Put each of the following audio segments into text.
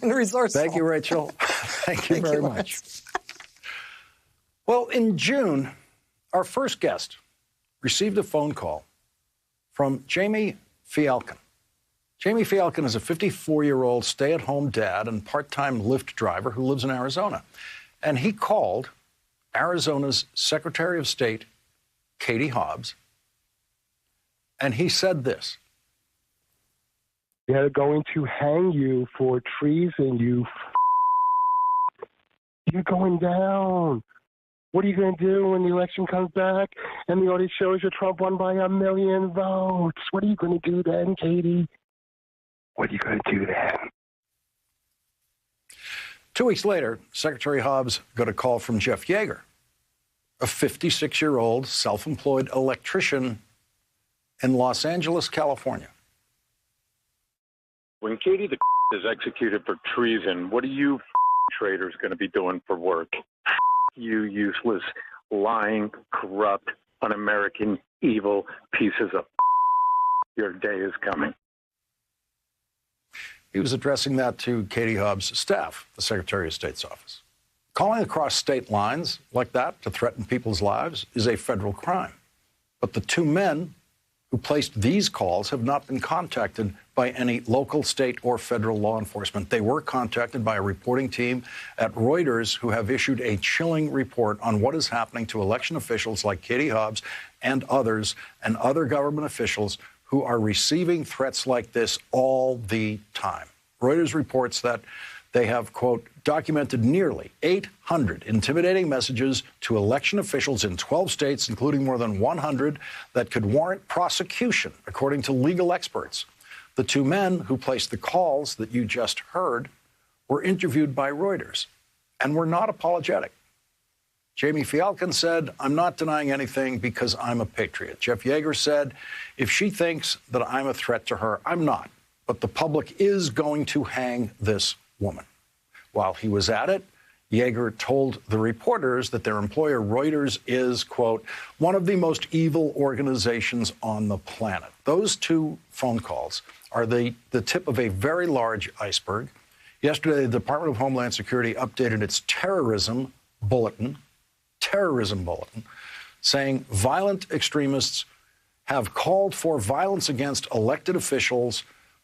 and resourceful. Thank you, Rachel. Thank you very much. Well, in June, our first guest received a phone call from Jamie Fialkon. Jamie Fialkon is a 54-year-old stay-at-home dad and part-time Lyft driver who lives in Arizona. And he called Arizona's Secretary of State, Katie Hobbs, and he said this. They're going to hang you for treason, You're going down. What are you going to do when the election comes back and the audit shows you Trump won by 1 million votes? What are you going to do then, Katie? What are you going to do then? 2 weeks later, Secretary Hobbs got a call from Jeff Yeager, a 56-year-old self-employed electrician in Los Angeles, California. When Katie the is executed for treason, what are you traitors going to be doing for work? You useless, lying, corrupt, un-American, evil pieces of your day is coming. He was addressing that to Katie Hobbs' staff, the Secretary of State's office. Calling across state lines like that to threaten people's lives is a federal crime. But the two men who placed these calls have not been contacted by any local, state, or federal law enforcement. They were contacted by a reporting team at Reuters who have issued a chilling report on what is happening to election officials like Katie Hobbs and others and other government officials who are receiving threats like this all the time. Reuters reports that they have, quote, documented nearly 800 intimidating messages to election officials in 12 states, including more than 100 that could warrant prosecution, according to legal experts. The two men who placed the calls that you just heard were interviewed by Reuters and were not apologetic. Jamie Fialkon said, I'm not denying anything because I'm a patriot. Jeff Yeager said, if she thinks that I'm a threat to her, I'm not. But the public is going to hang this woman. While he was at it, Yeager told the reporters that their employer, Reuters, is, quote, one of the most evil organizations on the planet. Those two phone calls are the tip of a very large iceberg. Yesterday, the Department of Homeland Security updated its terrorism bulletin, saying violent extremists have called for violence against elected officials,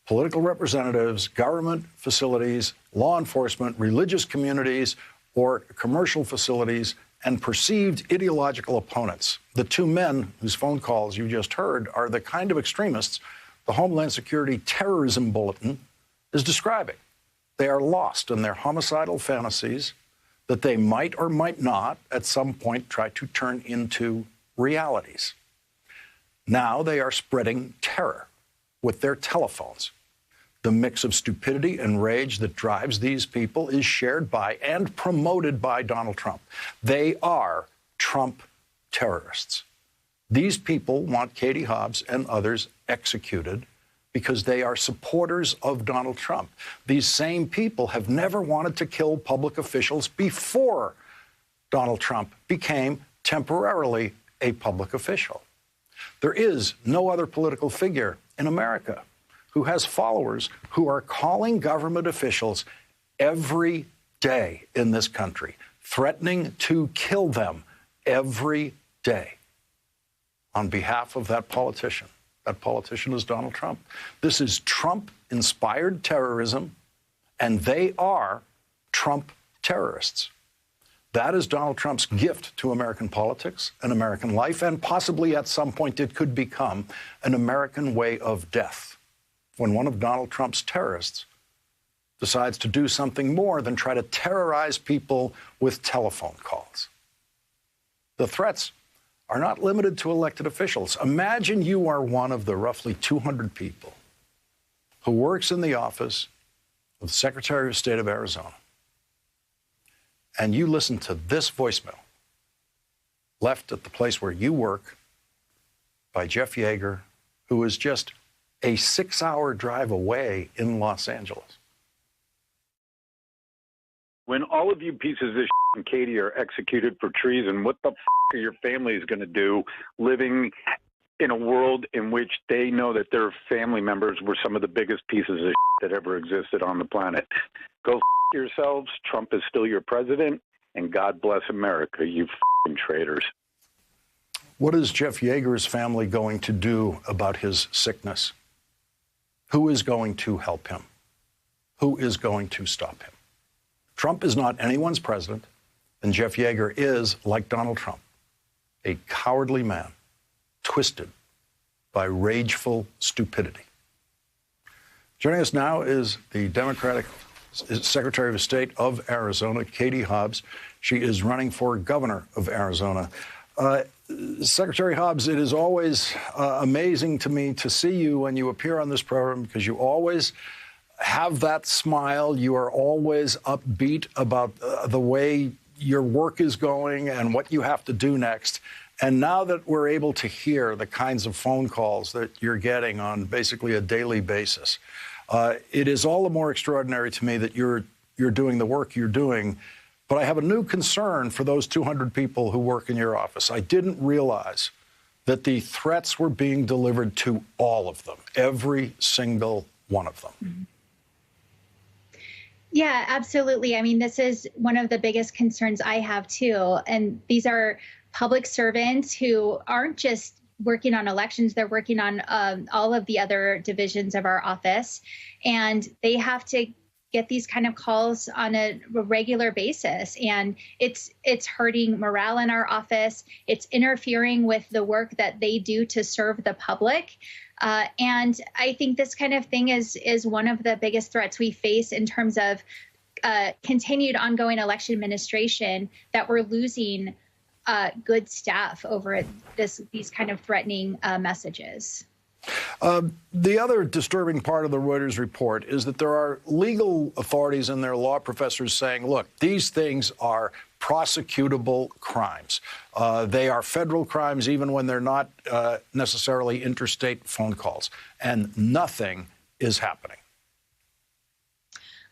political representatives, government facilities, law enforcement, religious communities, or commercial facilities, and perceived ideological opponents. The two men whose phone calls you just heard are the kind of extremists the Homeland Security Terrorism Bulletin is describing. They are lost in their homicidal fantasies that they might or might not at some point try to turn into realities. Now they are spreading terror with their telephones. The mix of stupidity and rage that drives these people is shared by and promoted by Donald Trump. They are Trump terrorists. These people want Katie Hobbs and others executed because they are supporters of Donald Trump. These same people have never wanted to kill public officials before Donald Trump became temporarily a public official. There is no other political figure in America who has followers who are calling government officials every day in this country, threatening to kill them every day on behalf of that politician. That politician is Donald Trump. This is Trump-inspired terrorism, and they are Trump terrorists. That is Donald Trump's gift to American politics and American life, and possibly at some point it could become an American way of death when one of Donald Trump's terrorists decides to do something more than try to terrorize people with telephone calls. The threats are not limited to elected officials. Imagine you are one of the roughly 200 people who works in the office of the Secretary of State of Arizona, and you listen to this voicemail left at the place where you work by Jeff Yeager, who is just a 6-hour drive away in Los Angeles. When all of you pieces of shit and Katie are executed for treason, what the are your families going to do living in a world in which they know that their family members were some of the biggest pieces of shit that ever existed on the planet? Go yourselves. Trump is still your president, and God bless America, you traitors. What is Jeff Yeager's family going to do about his sickness? Who is going to help him? Who is going to stop him? Trump is not anyone's president, and Jeff Yeager is, like Donald Trump, a cowardly man, twisted by rageful stupidity. Joining us now is the Democratic Secretary of State of Arizona, Katie Hobbs. She is running for governor of Arizona. Secretary Hobbs, it is always amazing to me to see you when you appear on this program because you always have that smile. You are always upbeat about the way your work is going and what you have to do next. And now that we're able to hear the kinds of phone calls that you're getting on basically a daily basis, it is all the more extraordinary to me that you're doing the work you're doing. But I have a new concern for those 200 people who work in your office. I didn't realize that the threats were being delivered to all of them, every single one of them. Mm-hmm. Yeah, absolutely. I mean, this is one of the biggest concerns I have, too. And these are public servants who aren't just working on elections. They're working on all of the other divisions of our office. And they have to get these kind of calls on a regular basis. And it's hurting morale in our office. It's interfering with the work that they do to serve the public. And I think this kind of thing is one of the biggest threats we face in terms of continued ongoing election administration, that we're losing good staff over these kind of threatening messages. The other disturbing part of the Reuters report is that there are legal authorities and their law professors saying, look, these things are prosecutable crimes. They are federal crimes, even when they're not necessarily interstate phone calls. And nothing is happening.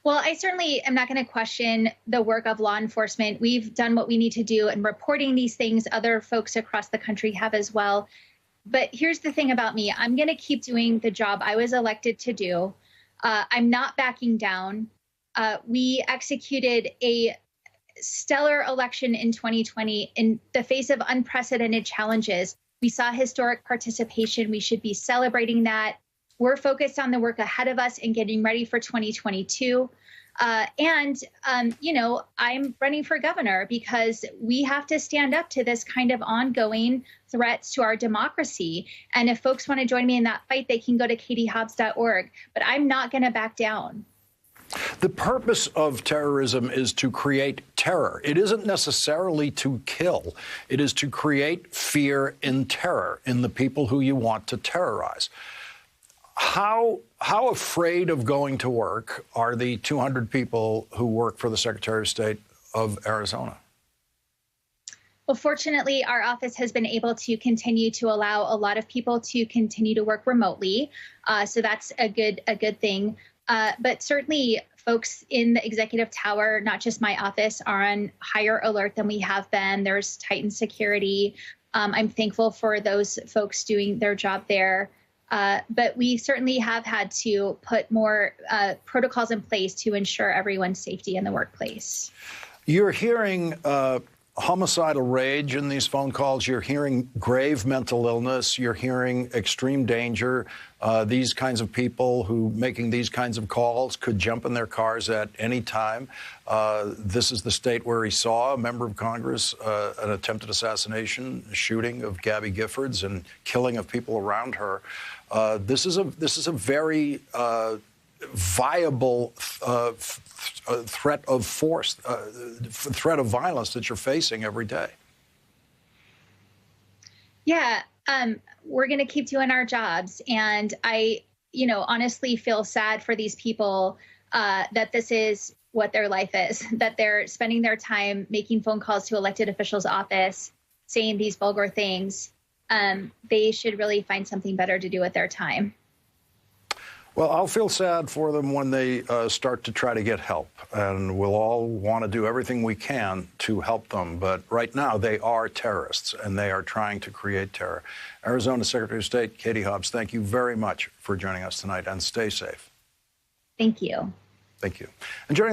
Well, I certainly am not going to question the work of law enforcement. We've done what we need to do in reporting these things. Other folks across the country have as well. But here's the thing about me. I'm going to keep doing the job I was elected to do. I'm not backing down. We executed a stellar election in 2020 in the face of unprecedented challenges. We saw historic participation. We should be celebrating that. We're focused on the work ahead of us and getting ready for 2022. I'm running for governor because we have to stand up to this kind of ongoing threats to our democracy. And if folks want to join me in that fight, they can go to katiehobbs.org. But I'm not going to back down. The purpose of terrorism is to create terror. It isn't necessarily to kill. It is to create fear and terror in the people who you want to terrorize. How afraid of going to work are the 200 people who work for the Secretary of State of Arizona? Well, fortunately, our office has been able to continue to allow a lot of people to continue to work remotely. So that's a good thing. But certainly folks in the executive tower, not just my office, are on higher alert than we have been. There's tightened security. I'm thankful for those folks doing their job there. But we certainly have had to put more protocols in place to ensure everyone's safety in the workplace. You're hearing homicidal rage in these phone calls. You're hearing grave mental illness. You're hearing extreme danger. These kinds of people who making these kinds of calls could jump in their cars at any time. This is the state where he saw a member of Congress, an attempted assassination, shooting of Gabby Giffords and killing of people around her. This is a very viable threat of force, threat of violence that you're facing every day. Yeah, we're going to keep doing our jobs. And I, honestly feel sad for these people that this is what their life is, that they're spending their time making phone calls to elected officials' office, saying these vulgar things. They should really find something better to do with their time. Well, I'll feel sad for them when they start to try to get help, and we'll all want to do everything we can to help them. But right now, they are terrorists, and they are trying to create terror. Arizona Secretary of State Katie Hobbs, thank you very much for joining us tonight, and stay safe. Thank you. Thank you. And joining